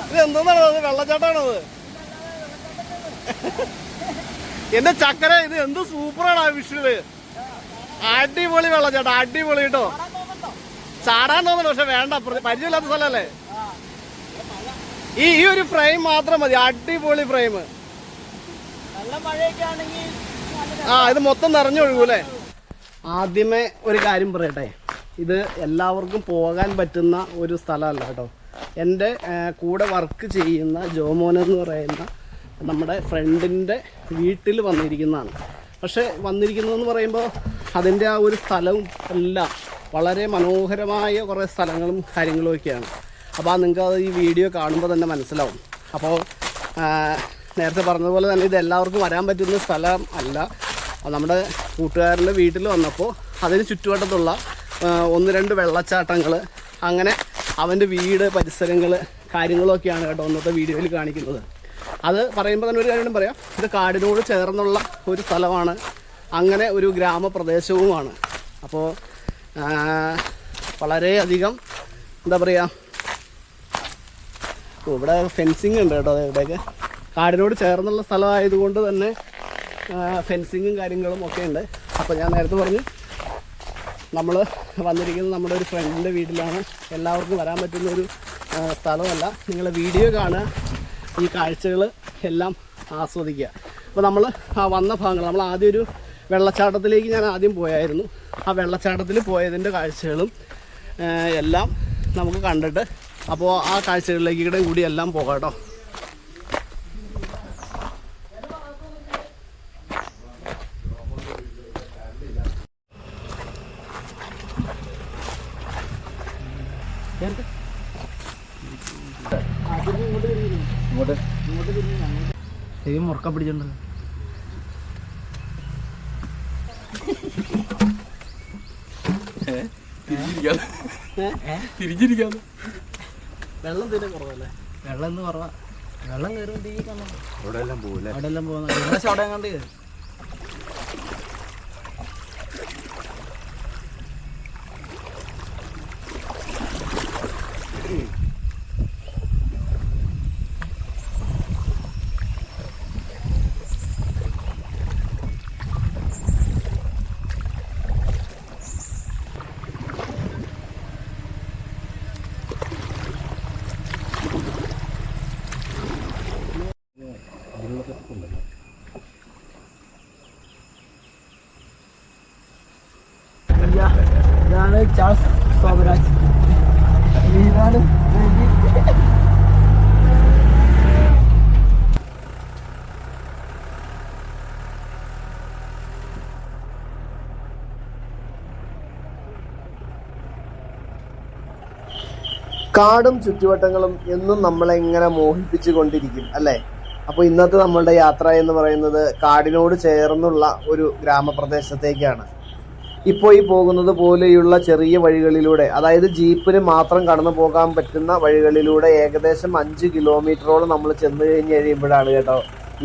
ഇത് എന്താണത്? വെള്ളച്ചാട്ടാണത്. എന്റെ ചക്കര, ഇത് എന്ത് സൂപ്പറാണ് ആ വിഷ്വല്. അടിപൊളി വെള്ളച്ചാട്ടം, അടിപൊളി കേട്ടോ. ചാടാൻ തോന്നുന്നു, പക്ഷെ വേണ്ട, പരിചയമില്ലാത്ത സ്ഥലല്ലേ. ഈ ഒരു ഫ്രെയിം മാത്രം മതി, അടിപൊളി ഫ്രെയിം. ഇത് മൊത്തം നിറഞ്ഞൊഴുകൂല്ലേ. ആദ്യമേ ഒരു കാര്യം പറയട്ടെ, ഇത് എല്ലാവർക്കും പോകാൻ പറ്റുന്ന ഒരു സ്ഥലമല്ല കേട്ടോ. എൻ്റെ കൂടെ വർക്ക് ചെയ്യുന്ന ജോമോൻ എന്ന് പറയുന്ന നമ്മുടെ ഫ്രണ്ടിൻ്റെ വീട്ടിൽ വന്നിരിക്കുന്നതാണ്. പക്ഷേ വന്നിരിക്കുന്നതെന്ന് പറയുമ്പോൾ അതിൻ്റെ ആ ഒരു സ്ഥലവും എല്ലാം വളരെ മനോഹരമായ കുറേ സ്ഥലങ്ങളും കാര്യങ്ങളും ഒക്കെയാണ്. അപ്പോൾ നിങ്ങൾക്ക് അത് ഈ വീഡിയോ കാണുമ്പോൾ തന്നെ മനസ്സിലാവും. അപ്പോൾ നേരത്തെ പറഞ്ഞതുപോലെ തന്നെ ഇത് എല്ലാവർക്കും വരാൻ പറ്റുന്ന സ്ഥലം അല്ല. നമ്മുടെ കൂട്ടുകാരൻ്റെ വീട്ടിൽ വന്നപ്പോൾ അതിന് ചുറ്റുവട്ടത്തുള്ള 1-2 വെള്ളച്ചാട്ടങ്ങൾ, അങ്ങനെ അവൻ്റെ വീട്, പരിസരങ്ങൾ, കാര്യങ്ങളൊക്കെയാണ് കേട്ടോ ഇന്നത്തെ വീഡിയോയിൽ കാണിക്കുന്നത്. അത് പറയുമ്പോൾ തന്നെ ഒരു കാര്യം പറയാം, ഇത് കാടിനോട് ചേർന്നുള്ള ഒരു സ്ഥലമാണ്, അങ്ങനെ ഒരു ഗ്രാമപ്രദേശവുമാണ്. അപ്പോൾ വളരെയധികം എന്താ പറയുക, ഇവിടെ ഫെൻസിങ് ഉണ്ട് കേട്ടോ. ഇവിടെയൊക്കെ കാടിനോട് ചേർന്നുള്ള സ്ഥലമായതുകൊണ്ട് തന്നെ ഫെൻസിങ്ങും കാര്യങ്ങളും ഒക്കെ ഉണ്ട്. അപ്പോൾ ഞാൻ നേരത്തെ പറഞ്ഞു, നമ്മൾ വന്നിരിക്കുന്നത് നമ്മുടെ ഒരു ഫ്രണ്ടിൻ്റെ വീട്ടിലാണ്. എല്ലാവർക്കും വരാൻ പറ്റുന്നൊരു സ്ഥലമല്ല. നിങ്ങൾ വീഡിയോ കാണുക, ഈ കാഴ്ചകൾ എല്ലാം ആസ്വദിക്കുക. അപ്പോൾ നമ്മൾ വന്ന ഭാഗങ്ങൾ, നമ്മൾ ആദ്യം ഒരു വെള്ളച്ചാട്ടത്തിലേക്ക് ഞാൻ ആദ്യം പോയായിരുന്നു. ആ വെള്ളച്ചാട്ടത്തിൽ പോയതിൻ്റെ കാഴ്ചകളും എല്ലാം നമുക്ക് കണ്ടിട്ട് അപ്പോൾ ആ കാഴ്ചകളിലേക്ക് കൂടി എല്ലാം പോകാം കേട്ടോ. മുറുക്ക പിടിച്ചിട്ടുണ്ട്. തിരിച്ചിരിക്കാതെ വെള്ളം തീരെ കുറവല്ലേ? വെള്ളം എന്ന് കുറവാ. വെള്ളം കയറും തീ കാണാം. അവിടെ എല്ലാം പോകില്ല, അവിടെ എല്ലാം പോകുന്ന ഏകദേശം അവിടെ കണ്ട് കയറി. ഇതാണ് ചാൾസ് സോമരാജ്. ഇതാണ് കാടും ചുറ്റുവട്ടങ്ങളും എന്നും നമ്മളെ ഇങ്ങനെ മോഹിപ്പിച്ചു കൊണ്ടിരിക്കും അല്ലേ? അപ്പോൾ ഇന്നത്തെ നമ്മളുടെ യാത്ര എന്ന് പറയുന്നത് കാടിനോട് ചേർന്നുള്ള ഒരു ഗ്രാമപ്രദേശത്തേക്കാണ്. ഇപ്പോൾ ഈ പോകുന്നത് പോലെയുള്ള ചെറിയ വഴികളിലൂടെ, അതായത് ജീപ്പിന് മാത്രം കടന്നു പോകാൻ പറ്റുന്ന വഴികളിലൂടെ ഏകദേശം 5 കിലോമീറ്ററോളം നമ്മൾ ചെന്ന് കഴിയുമ്പോഴാണ് കേട്ടോ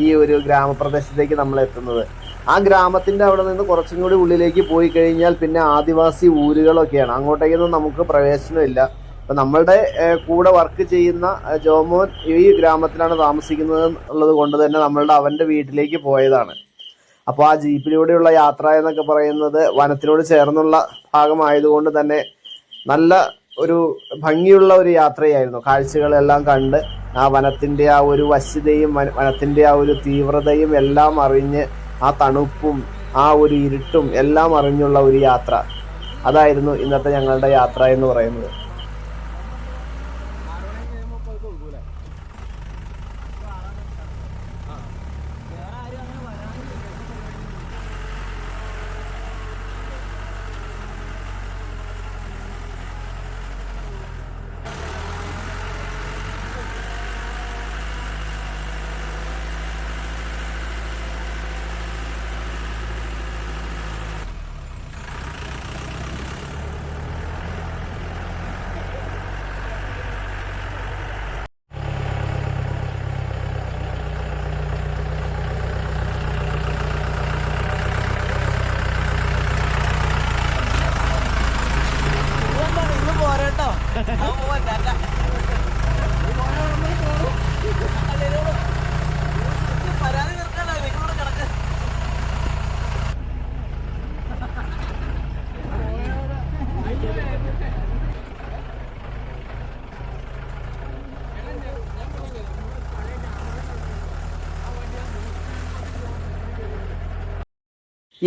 ഈ ഒരു ഗ്രാമപ്രദേശത്തേക്ക് നമ്മൾ എത്തുന്നത്. ആ ഗ്രാമത്തിൻ്റെ അവിടെ നിന്ന് കുറച്ചും കൂടി ഉള്ളിലേക്ക് പോയി കഴിഞ്ഞാൽ പിന്നെ ആദിവാസി ഊരുകളൊക്കെയാണ്. അങ്ങോട്ടേക്കൊന്നും നമുക്ക് പ്രവേശനമില്ല. അപ്പം നമ്മളുടെ കൂടെ വർക്ക് ചെയ്യുന്ന ജോമോൻ ഈ ഗ്രാമത്തിലാണ് താമസിക്കുന്നത് ഉള്ളത് കൊണ്ട് തന്നെ അവൻ്റെ വീട്ടിലേക്ക് പോയതാണ്. അപ്പോൾ ആ ജീപ്പിലൂടെയുള്ള യാത്ര എന്നൊക്കെ പറയുന്നത് വനത്തിനോട് ചേർന്നുള്ള ഭാഗമായതുകൊണ്ട് തന്നെ നല്ല ഒരു ഭംഗിയുള്ള ഒരു യാത്രയായിരുന്നു. കാഴ്ചകളെല്ലാം കണ്ട് ആ വനത്തിൻ്റെ ആ ഒരു വശ്യതയും വനത്തിൻ്റെ ആ ഒരു തീവ്രതയും എല്ലാം അറിഞ്ഞ്, ആ തണുപ്പും ആ ഒരു ഇരുട്ടും എല്ലാം അറിഞ്ഞുള്ള ഒരു യാത്ര. അതായിരുന്നു ഇന്നത്തെ ഞങ്ങളുടെ യാത്ര എന്ന് പറയുന്നത്.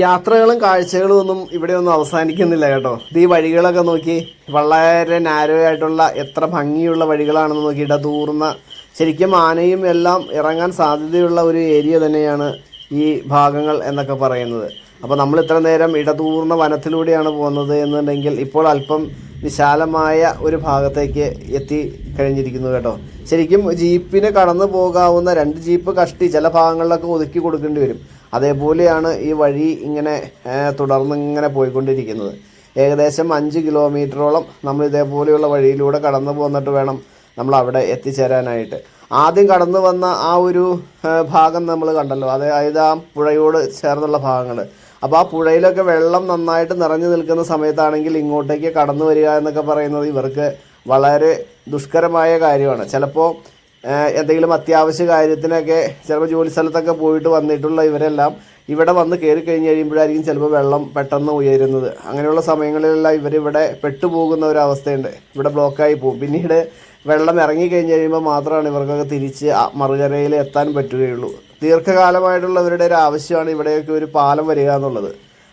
യാത്രകളും കാഴ്ചകളും ഒന്നും ഇവിടെ ഒന്നും അവസാനിക്കുന്നില്ല കേട്ടോ. ഇത് ഈ വഴികളൊക്കെ നോക്കി, വളരെ നാരോ ആയിട്ടുള്ള എത്ര ഭംഗിയുള്ള വഴികളാണെന്ന് നോക്കി. ഇടതൂർന്ന, ശരിക്കും ആനയും എല്ലാം ഇറങ്ങാൻ സാധ്യതയുള്ള ഒരു ഏരിയ തന്നെയാണ് ഈ ഭാഗങ്ങൾ എന്നൊക്കെ പറയുന്നത്. അപ്പോൾ നമ്മൾ ഇത്ര നേരം ഇടതൂർന്ന വനത്തിലൂടെയാണ് പോകുന്നത് എന്നുണ്ടെങ്കിൽ ഇപ്പോൾ അല്പം വിശാലമായ ഒരു ഭാഗത്തേക്ക് എത്തി കഴിഞ്ഞിരിക്കുന്നു കേട്ടോ. ശരിക്കും ജീപ്പിന് കടന്നു പോകാവുന്ന 2 ജീപ്പ് കഷ്ടി ചില ഭാഗങ്ങളിലൊക്കെ ഒതുക്കി കൊടുക്കേണ്ടി വരും. അതേപോലെയാണ് ഈ വഴി ഇങ്ങനെ തുടർന്ന് ഇങ്ങനെ പോയിക്കൊണ്ടിരിക്കുന്നത്. ഏകദേശം 5 കിലോമീറ്ററോളം നമ്മൾ ഇതേപോലെയുള്ള വഴിയിലൂടെ കടന്നു പോന്നിട്ട് വേണം നമ്മൾ അവിടെ എത്തിച്ചേരാനായിട്ട്. ആദ്യം കടന്നു വന്ന ആ ഒരു ഭാഗം നമ്മൾ കണ്ടല്ലോ, അതായത് ആ പുഴയോട് ചേർന്നുള്ള ഭാഗങ്ങൾ. അപ്പോൾ ആ പുഴയിലൊക്കെ വെള്ളം നന്നായിട്ട് നിറഞ്ഞു നിൽക്കുന്ന സമയത്താണെങ്കിൽ ഇങ്ങോട്ടേക്ക് കടന്നു വരിക എന്നൊക്കെ പറയുന്നത് ഇവർക്ക് വളരെ ദുഷ്കരമായ കാര്യമാണ്. ചിലപ്പോൾ എന്തെങ്കിലും അത്യാവശ്യ കാര്യത്തിനൊക്കെ ചിലപ്പോൾ ജോലി സ്ഥലത്തൊക്കെ പോയിട്ട് വന്നിട്ടുള്ള ഇവരെല്ലാം ഇവിടെ വന്ന് കയറി കഴിഞ്ഞ് കഴിയുമ്പോഴായിരിക്കും ചിലപ്പോൾ വെള്ളം പെട്ടെന്ന് ഉയരുന്നത്. അങ്ങനെയുള്ള സമയങ്ങളിലെല്ലാം ഇവരിവിടെ പെട്ടുപോകുന്ന ഒരു അവസ്ഥയുണ്ട്. ഇവിടെ ബ്ലോക്കായി പോകും. പിന്നീട് വെള്ളം ഇറങ്ങിക്കഴിഞ്ഞ് കഴിയുമ്പോൾ മാത്രമാണ് ഇവർക്കൊക്കെ തിരിച്ച് മറുകരയിൽ എത്താൻ പറ്റുകയുള്ളൂ. ദീർഘകാലമായിട്ടുള്ളവരുടെ ഒരു ആവശ്യമാണ് ഇവിടെയൊക്കെ ഒരു പാലം വരിക എന്നുള്ളത്.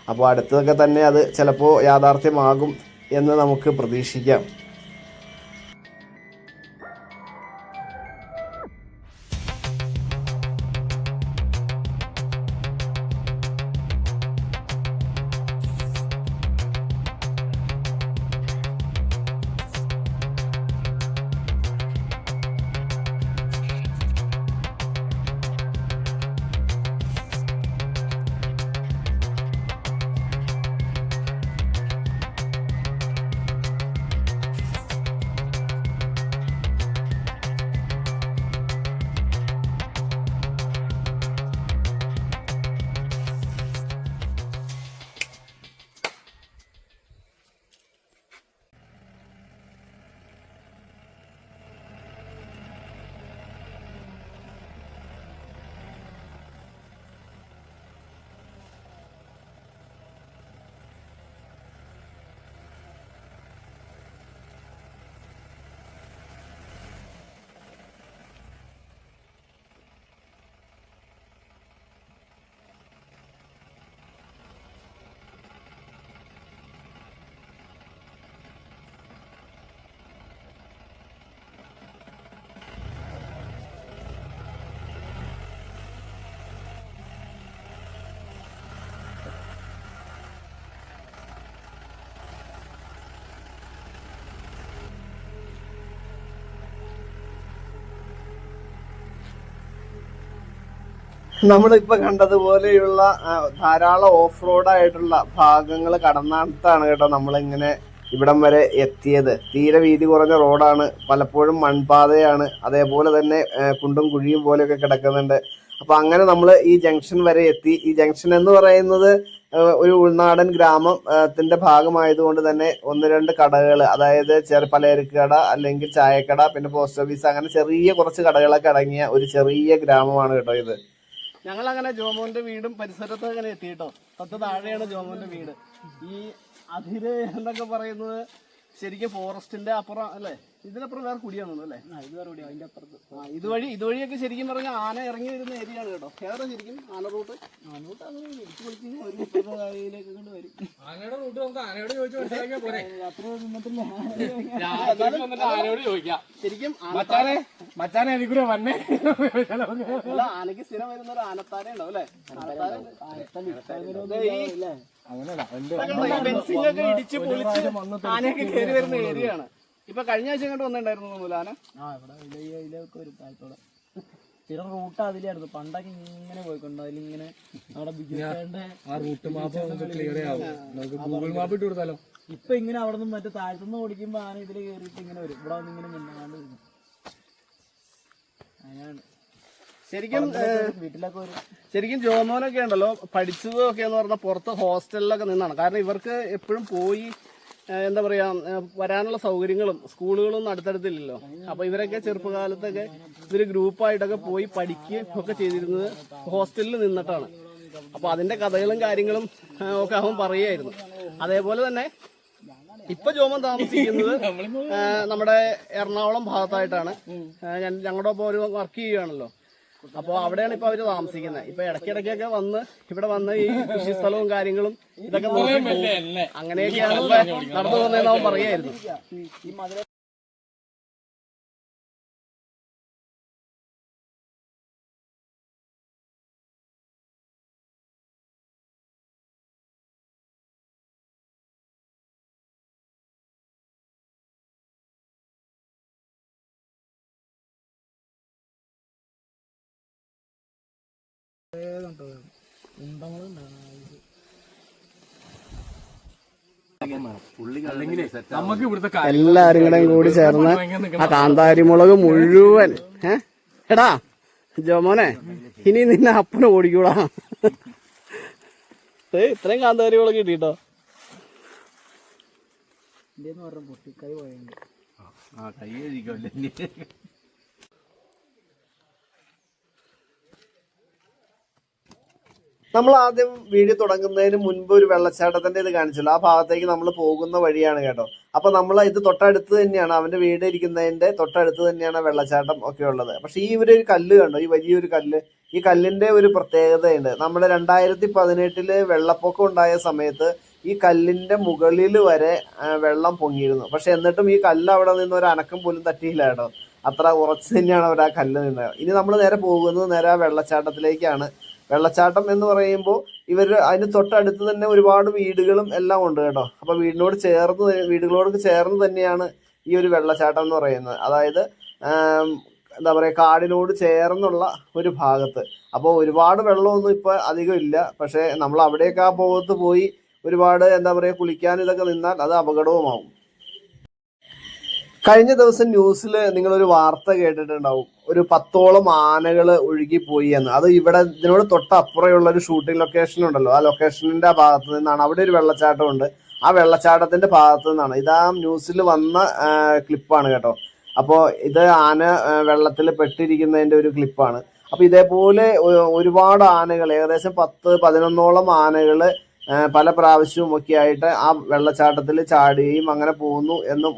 അപ്പോൾ അടുത്തൊക്കെ തന്നെ അത് ചിലപ്പോൾ യാഥാർത്ഥ്യമാകും എന്ന് നമുക്ക് പ്രതീക്ഷിക്കാം. നമ്മളിപ്പോൾ കണ്ടതുപോലെയുള്ള ധാരാളം ഓഫ് റോഡായിട്ടുള്ള ഭാഗങ്ങൾ കടന്നിട്ടാണ് കേട്ടോ നമ്മളിങ്ങനെ ഇവിടം വരെ എത്തിയത്. തീരെ വീതി കുറഞ്ഞ റോഡാണ്, പലപ്പോഴും മൺപാതയാണ്, അതേപോലെ തന്നെ കുണ്ടും കുഴിയും പോലെയൊക്കെ കിടക്കുന്നുണ്ട്. അപ്പോൾ അങ്ങനെ നമ്മൾ ഈ ജംഗ്ഷൻ വരെ എത്തി. ഈ ജംഗ്ഷൻ എന്ന് പറയുന്നത് ഒരു ഉൾനാടൻ ഗ്രാമത്തിന്റെ ഭാഗമായതുകൊണ്ട് തന്നെ 1-2 കടകൾ, അതായത് പലചരക്ക് കട അല്ലെങ്കിൽ ചായക്കട, പിന്നെ പോസ്റ്റ് ഓഫീസ്, അങ്ങനെ ചെറിയ കുറച്ച് കടകളൊക്കെ അടങ്ങിയ ഒരു ചെറിയ ഗ്രാമമാണ് കേട്ടോ ഇത്. ഞങ്ങളങ്ങനെ ജോമോന്റെ വീടും പരിസരത്ത് അങ്ങനെ എത്തിയിട്ടോ. തൊട്ട് താഴെയാണ് ജോമോന്റെ വീട്. ഈ അതിര് എന്നൊക്കെ പറയുന്നത് ശരിക്കും ഫോറസ്റ്റിന്റെ അപ്പുറം അല്ലേ? ഇതിനപ്പുറം വേറെ കുടിയാണെന്നു അല്ലേ? ഇത് വേറെ കുടിയാണ് അതിന്റെ അപ്പുറത്ത്. ഇതുവഴിയൊക്കെ ശരിക്കും പറഞ്ഞാൽ ആന ഇറങ്ങി വരുന്ന ഏരിയ ആണ് കേട്ടോ. ഏതാ ശരിക്കും ആന റൂട്ട്? ആനോട്ട് അങ്ങനെ വിളിച്ചു വിളിച്ച് വഴിയിലേക്ക് കൊണ്ട് വരും. ആനയുടെ റൂട്ട് നമുക്ക് ആനയോട് ചോദിച്ചാൽ പോരെ? അത്ര ആനയോട് ചോദിക്കാം. ശരിക്കും മച്ചാനെ എനിക്കൂടെ വന്നേ. ആനയ്ക്ക് സ്ഥിരം വരുന്ന ഒരു ആനത്താര ഉണ്ടാവും അല്ലേ? ഫെൻസിംഗൊക്കെ ഇടിച്ച് പൊളിച്ച് ആനയൊക്കെ കയറി വരുന്ന ഏരിയ ആണ്. ഇപ്പൊ കഴിഞ്ഞ ആഴ്ച ഇങ്ങോട്ട് വന്നിട്ടുണ്ടായിരുന്നു ആന. സ്ഥിരം റൂട്ട് അതിലായിരുന്നു പണ്ടൊക്കെ. ഇങ്ങനെ പോയിക്കൊണ്ട് അതിലിങ്ങനെ നമ്മുടെ റൂട്ട് മാപ്പ് ഇട്ട് കൊടുത്താലോ. ഇപ്പൊ ഇങ്ങനെ അവിടെ നിന്ന് മറ്റേ താഴ്ത്തുനിന്ന് ഓടിക്കുമ്പോ ആന ഇതിൽ കയറിയിട്ട് ഇങ്ങനെ വരും. ഇവിടെ വന്ന് ഇങ്ങനെ മിന്നാണ്ട് വരും. അങ്ങനെയാണ് ശരിക്കും. വീട്ടിലൊക്കെ വരും. ശരിക്കും ജോമോനൊക്കെ ഉണ്ടല്ലോ പഠിച്ചതൊക്കെ എന്ന് പറഞ്ഞാൽ പുറത്ത് ഹോസ്റ്റലിലൊക്കെ നിന്നാണ്. കാരണം ഇവർക്ക് എപ്പോഴും പോയി എന്താ പറയാ വരാനുള്ള സൗകര്യങ്ങളും സ്കൂളുകളൊന്നും അടുത്തടുത്തില്ലല്ലോ. അപ്പൊ ഇവരൊക്കെ ചെറുപ്പകാലത്തൊക്കെ ഇവര് ഗ്രൂപ്പായിട്ടൊക്കെ പോയി പഠിക്കുകയും ഒക്കെ ചെയ്തിരുന്നത് ഹോസ്റ്റലിൽ നിന്നിട്ടാണ്. അപ്പൊ അതിന്റെ കഥകളും കാര്യങ്ങളും ഒക്കെ അവൻ പറയുമായിരുന്നു. അതേപോലെ തന്നെ ഇപ്പൊ ജോമൻ താമസിക്കുന്നത് നമ്മുടെ എറണാകുളം ഭാഗത്തായിട്ടാണ്. ഞങ്ങളുടെ ഒപ്പം ഒരു വർക്ക് ചെയ്യുകയാണല്ലോ. അപ്പോൾ അവിടെയാണ് ഇപ്പൊ അവര് താമസിക്കുന്നത്. ഇപ്പൊ ഇടയ്ക്കിടയ്ക്കൊക്കെ വന്ന് ഇവിടെ വന്ന് ഈ കൃഷി സ്ഥലവും കാര്യങ്ങളും ഇതൊക്കെ നോക്കി പോകും. അങ്ങനെയൊക്കെയാണ് ഇപ്പൊ നടന്നു പോകുന്നതെന്ന് അവൻ പറയായിരുന്നു. ഈ മധുര എല്ലാരും കൂടി ചേർന്ന് ആ കാന്താരി മുളക് മുഴുവൻ എടാ ജോമോനെ ഇനി നിന്നെ അപ്പനെ ഓടിക്കൂടാ. ഇത്രയും കാന്താരി മുളക് കിട്ടിട്ടോ. പൊട്ടിക്കൈ പോയുണ്ട്. നമ്മൾ ആദ്യം വീഡിയോ തുടങ്ങുന്നതിന് മുൻപ് ഒരു വെള്ളച്ചാട്ടത്തിന്റെ ഇത് കാണിച്ചല്ലോ. ആ ഭാഗത്തേക്ക് നമ്മൾ പോകുന്ന വഴിയാണ് കേട്ടോ. അപ്പൊ നമ്മൾ ഇത് തൊട്ടടുത്ത് തന്നെയാണ്, അവന്റെ വീട് ഇരിക്കുന്നതിന്റെ തൊട്ടടുത്ത് തന്നെയാണ് വെള്ളച്ചാട്ടം ഒക്കെ ഉള്ളത്. പക്ഷെ ഈ ഒരു കല്ല് കണ്ടോ, ഈ വലിയൊരു കല്ല്, ഈ കല്ലിന്റെ ഒരു പ്രത്യേകതയുണ്ട്. നമ്മുടെ 2018 വെള്ളപ്പൊക്കം ഉണ്ടായ സമയത്ത് ഈ കല്ലിന്റെ മുകളിൽ വരെ വെള്ളം പൊങ്ങിയിരുന്നു. പക്ഷെ എന്നിട്ടും ഈ കല്ല് അവിടെ നിന്ന് ഒരു അനക്കം പോലും തട്ടിയില്ല കേട്ടോ. അത്ര ഉറച്ചു തന്നെയാണ് അവർ ആ കല്ല് നിന്നത്. ഇനി നമ്മൾ നേരെ പോകുന്നത് നേരെ ആ വെള്ളച്ചാട്ടത്തിലേക്കാണ്. വെള്ളച്ചാട്ടം എന്ന് പറയുമ്പോൾ അതിന് തൊട്ടടുത്ത് തന്നെ ഒരുപാട് വീടുകളും എല്ലാം ഉണ്ട് കേട്ടോ. അപ്പൊ വീടുകളോട് ചേർന്ന് തന്നെയാണ് ഈ ഒരു വെള്ളച്ചാട്ടം എന്ന് പറയുന്നത്. അതായത് എന്താ പറയാ, കാടിനോട് ചേർന്നുള്ള ഒരു ഭാഗത്ത്. അപ്പോൾ ഒരുപാട് വെള്ളമൊന്നും ഇപ്പൊ അധികം ഇല്ല. പക്ഷെ നമ്മൾ അവിടെയൊക്കെ ആ ഭാഗത്ത് പോയി ഒരുപാട് എന്താ പറയാ കുളിക്കാൻ ഇതൊക്കെ നിന്നാൽ അത് അപകടവുമാവും. കഴിഞ്ഞ ദിവസം ന്യൂസിൽ നിങ്ങളൊരു വാർത്ത കേട്ടിട്ടുണ്ടാവും, ഒരു 10ഓളം ആനകൾ ഒഴുകിപ്പോയി എന്ന്. അത് ഇതിനോട് തൊട്ടപ്പുറമുള്ള ഒരു ഷൂട്ടിംഗ് ലൊക്കേഷൻ ഉണ്ടല്ലോ, ആ ലൊക്കേഷനിന്റെ ഭാഗത്ത് നിന്നാണ്. അവിടെ ഒരു വെള്ളച്ചാട്ടം ഉണ്ട്, ആ വെള്ളച്ചാട്ടത്തിന്റെ ഭാഗത്ത് നിന്നാണ്. ഇതാ ന്യൂസിൽ വന്ന ക്ലിപ്പാണ് കേട്ടോ. അപ്പോൾ ഇത് ആന വെള്ളത്തിൽ പെട്ടിരിക്കുന്നതിന്റെ ഒരു ക്ലിപ്പാണ്. അപ്പൊ ഇതേപോലെ ഒരുപാട് ആനകൾ, ഏകദേശം 10-11ഓളം ആനകൾ പല പ്രാവശ്യവും ഒക്കെ ആയിട്ട് ആ വെള്ളച്ചാട്ടത്തിൽ ചാടുകയും അങ്ങനെ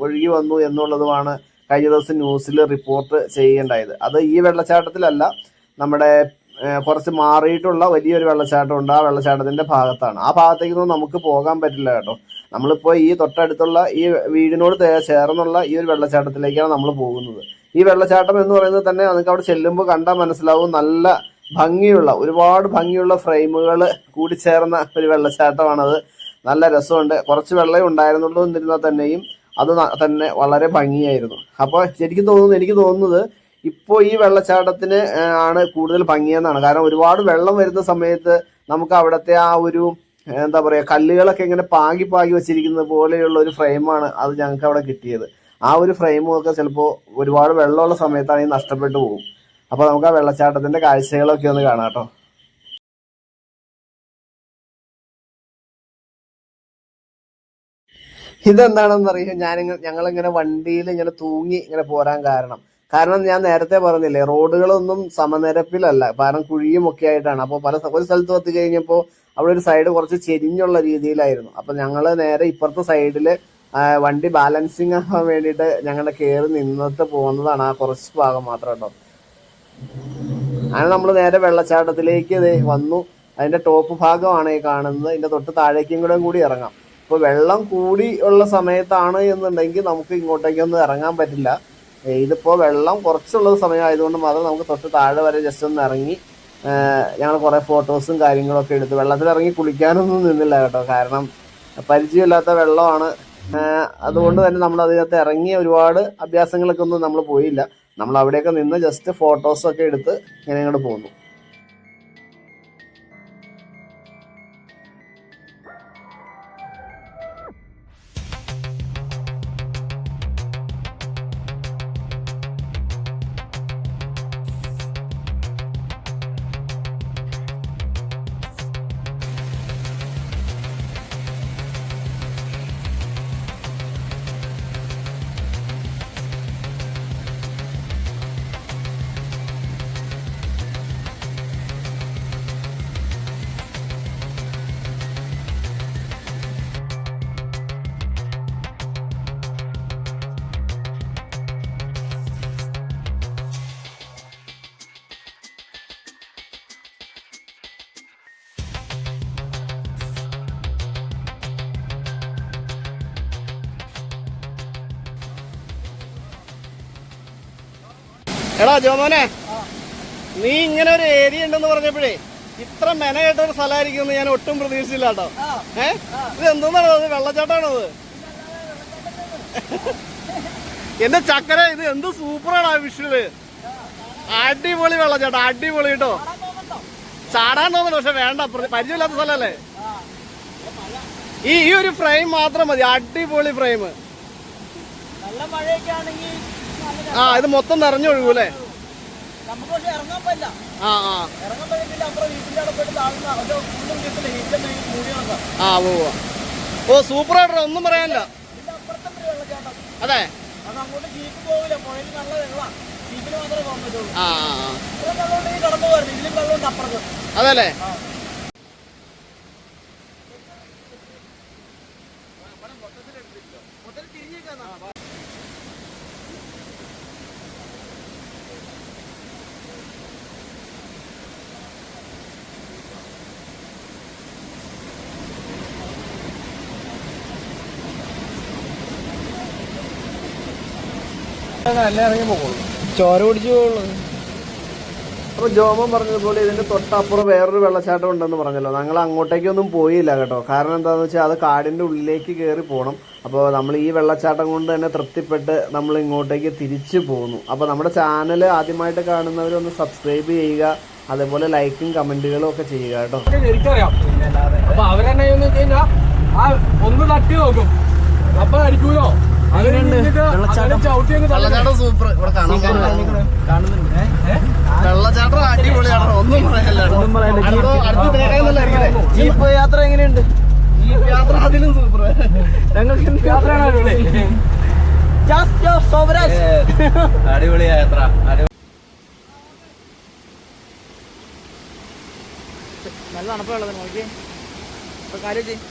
ഒഴുകി വന്നു എന്നുള്ളതുമാണ് കഴിഞ്ഞ ദിവസം ന്യൂസിൽ റിപ്പോർട്ട് ചെയ്യേണ്ടായത്. അത് ഈ വെള്ളച്ചാട്ടത്തിലല്ല, നമ്മുടെ കുറച്ച് മാറിയിട്ടുള്ള വലിയൊരു വെള്ളച്ചാട്ടമുണ്ട്. ആ വെള്ളച്ചാട്ടത്തിന്റെ ഭാഗത്താണ്. ആ ഭാഗത്തേക്കൊന്നും നമുക്ക് പോകാൻ പറ്റില്ല കേട്ടോ. നമ്മളിപ്പോൾ ഈ തൊട്ടടുത്തുള്ള ഈ വീടിനോട് ചേർന്നുള്ള ഈ ഒരു വെള്ളച്ചാട്ടത്തിലേക്കാണ് നമ്മൾ പോകുന്നത്. ഈ വെള്ളച്ചാട്ടം എന്ന് പറയുന്നത് തന്നെ നമുക്ക് അവിടെ ചെല്ലുമ്പോൾ കണ്ടാൽ മനസ്സിലാവും, നല്ല ഒരുപാട് ഭംഗിയുള്ള ഫ്രെയിമുകൾ കൂടിച്ചേർന്ന ഒരു വെള്ളച്ചാട്ടമാണത്. നല്ല രസമുണ്ട്. കുറച്ച് വെള്ളമേ ഉണ്ടായിരുന്നുള്ളൂ എന്നിരുന്നാൽ തന്നെയും അത് തന്നെ വളരെ ഭംഗിയായിരുന്നു. അപ്പോൾ എനിക്ക് തോന്നുന്നത് ഇപ്പോൾ ഈ വെള്ളച്ചാട്ടത്തിന് ആണ് കൂടുതൽ ഭംഗിയെന്നാണ്. കാരണം ഒരുപാട് വെള്ളം വരുന്ന സമയത്ത് നമുക്ക് അവിടുത്തെ ആ ഒരു എന്താ പറയാ, കല്ലുകളൊക്കെ ഇങ്ങനെ പാകി വെച്ചിരിക്കുന്നത് പോലെയുള്ള ഒരു ഫ്രെയിമാണ് അത് ഞങ്ങൾക്ക് അവിടെ കിട്ടിയത്. ആ ഒരു ഫ്രെയിമും ഒക്കെ ചിലപ്പോൾ ഒരുപാട് വെള്ളമുള്ള സമയത്താണെങ്കിൽ നഷ്ടപ്പെട്ടു പോകും. അപ്പൊ നമുക്ക് ആ വെള്ളച്ചാട്ടത്തിന്റെ കാഴ്ചകളൊക്കെ ഒന്ന് കാണാം കേട്ടോ. ഇതെന്താണെന്ന് അറിയാം, ഞങ്ങളിങ്ങനെ വണ്ടിയിൽ ഇങ്ങനെ തൂങ്ങി ഇങ്ങനെ പോരാൻ കാരണം ഞാൻ നേരത്തെ പറഞ്ഞില്ലേ, റോഡുകളൊന്നും സമനിരപ്പിലല്ല, കാരണം കുഴിയും ഒക്കെ ആയിട്ടാണ്. അപ്പോൾ ഒരു സ്ഥലത്ത് എത്തി കഴിഞ്ഞപ്പോൾ അവിടെ ഒരു സൈഡ് കുറച്ച് ചെരിഞ്ഞുള്ള രീതിയിലായിരുന്നു. അപ്പൊ ഞങ്ങള് നേരെ ഇപ്പുറത്തെ സൈഡില് വണ്ടി ബാലൻസിങ് ആവാൻ വേണ്ടിയിട്ട് ഞങ്ങളുടെ കയറി നിന്നിട്ട് പോകുന്നതാണ്. ആ കുറച്ച് ഭാഗം മാത്രം കേട്ടോ. അങ്ങനെ നമ്മൾ നേരെ വെള്ളച്ചാട്ടത്തിലേക്ക് വന്നു. അതിന്റെ ടോപ്പ് ഭാഗമാണ് ഈ കാണുന്നത്. ഇതിന്റെ തൊട്ട് താഴേക്കും കൂടി ഇറങ്ങാം. ഇപ്പൊ വെള്ളം കൂടി ഉള്ള സമയത്താണ് എന്നുണ്ടെങ്കിൽ നമുക്ക് ഇങ്ങോട്ടേക്കൊന്നും ഇറങ്ങാൻ പറ്റില്ല. ഇതിപ്പോ വെള്ളം കുറച്ചുള്ള സമയമായതുകൊണ്ട് മാത്രം നമുക്ക് തൊട്ട് താഴെ വരെ ജസ്റ്റ് ഒന്ന് ഇറങ്ങി ഞങ്ങൾ കുറെ ഫോട്ടോസും കാര്യങ്ങളൊക്കെ എടുത്തു. വെള്ളത്തിലിറങ്ങി കുളിക്കാനൊന്നും നിന്നില്ല കേട്ടോ, കാരണം പരിചയമില്ലാത്ത വെള്ളമാണ്. അതുകൊണ്ട് തന്നെ നമ്മൾ അതിനകത്ത് ഇറങ്ങിയ ഒരുപാട് അഭ്യാസങ്ങളൊക്കെ ഒന്നും നമ്മൾ പോയില്ല. നമ്മൾ അവിടെയൊക്കെ നിന്ന് ജസ്റ്റ് ഫോട്ടോസൊക്കെ എടുത്ത് ഇങ്ങനെ ഇങ്ങോട്ട് പോന്നു. എടാ ജോമോനെ, നീ ഇങ്ങനെ ഒരു ഏരിയ ഉണ്ടെന്ന് പറഞ്ഞപ്പോഴേ ഇത്ര മെനകെട്ട ഒരു സ്ഥലമായിരിക്കും ഞാൻ ഒട്ടും പ്രതീക്ഷിച്ചില്ല കേട്ടോ. ഇത് എന്തോന്നാണോ അത്? വെള്ളച്ചാട്ടമാണോ അത്? എന്റെ ചക്കര, ഇത് എന്ത് സൂപ്പറാണ് ആ വിഷ്വല്. അടിപൊളി വെള്ളച്ചാട്ടം, അടിപൊളി കേട്ടോ. ചാടാൻ തോന്നുന്നു, പക്ഷെ വേണ്ട, പരിചയമില്ലാത്ത സ്ഥലല്ലേ. ഈ ഒരു ഫ്രെയിം മാത്രം മതി, അടിപൊളി ഫ്രെയിം. നല്ല മഴയൊക്കെ ആണെങ്കിൽ ആ, ഇത് മൊത്തം നിറഞ്ഞൊഴുകൂല്ലേ? നമുക്ക് പക്ഷെ ഇറങ്ങാൻ പറ്റില്ല. ആ ഇറങ്ങാൻ പറ്റില്ല. അപ്പുറം വീട്ടിന്റെ അവിടെ പോയിട്ട് താഴ്ന്ന കിട്ടില്ല. ഹീറ്റ് മൂടി നോക്കാം. ആ ഓ സൂപ്പറായിട്ടോ, ഒന്നും പറയാനില്ല. ഇതിന്റെ അപ്പുറത്തെ വെള്ളച്ചാട്ടം. അതെ, അത് അങ്ങോട്ട് ജീപ്പ് പോകില്ല. പുഴയിൽ നല്ല വെള്ളമാണ്. ജീപ്പിന് മാത്രമേ പോകാൻ പറ്റുള്ളൂ. ആ ഇത്രയും വെള്ളമുണ്ടെങ്കിൽ കടന്നു പോകരുത്. ഇതിലും വെള്ളമുണ്ട് അപ്പുറത്ത്. അതല്ലേ. ചോര പിടിച്ചു പോകുള്ളൂ. അപ്പൊ ജോമൻ പറഞ്ഞതുപോലെ ഇതിന്റെ തൊട്ടപ്പുറം വേറൊരു വെള്ളച്ചാട്ടം ഉണ്ടെന്ന് പറഞ്ഞല്ലോ. ഞങ്ങൾ അങ്ങോട്ടേക്കൊന്നും പോയില്ല കേട്ടോ. കാരണം എന്താണെന്ന് വെച്ചാൽ അത് കാടിന്റെ ഉള്ളിലേക്ക് കയറി പോകണം. അപ്പോൾ നമ്മൾ ഈ വെള്ളച്ചാട്ടം കൊണ്ട് തന്നെ തൃപ്തിപ്പെട്ട് നമ്മൾ ഇങ്ങോട്ടേക്ക് തിരിച്ചു പോകുന്നു. അപ്പോൾ നമ്മുടെ ചാനൽ ആദ്യമായിട്ട് കാണുന്നവരൊന്ന് സബ്സ്ക്രൈബ് ചെയ്യുക, അതേപോലെ ലൈക്കും കമന്റുകളും ഒക്കെ ചെയ്യുക കേട്ടോ. എനിക്കറിയാം. അപ്പൊ അവരെന്നെ ഒന്ന് തട്ടി നോക്കും, അപ്പൊ അടിക്കൂലോ. വെള്ളച്ചാട്ടം സൂപ്പർ. ഇവിടെ വെള്ളച്ചാട്ടം അടിപൊളിയാണ്, ഒന്നും പറയാനില്ല. ജീപ്പ് യാത്ര എങ്ങനെയുണ്ട്? ജീപ്പ് യാത്ര അതിലും സൂപ്പർ. ഞങ്ങൾക്ക് യാത്രയാണ് അടിപൊളി യാത്ര. നല്ല തണുപ്പ് വെള്ളത്തിന് നോക്കി കാര്യം ചെയ്യും.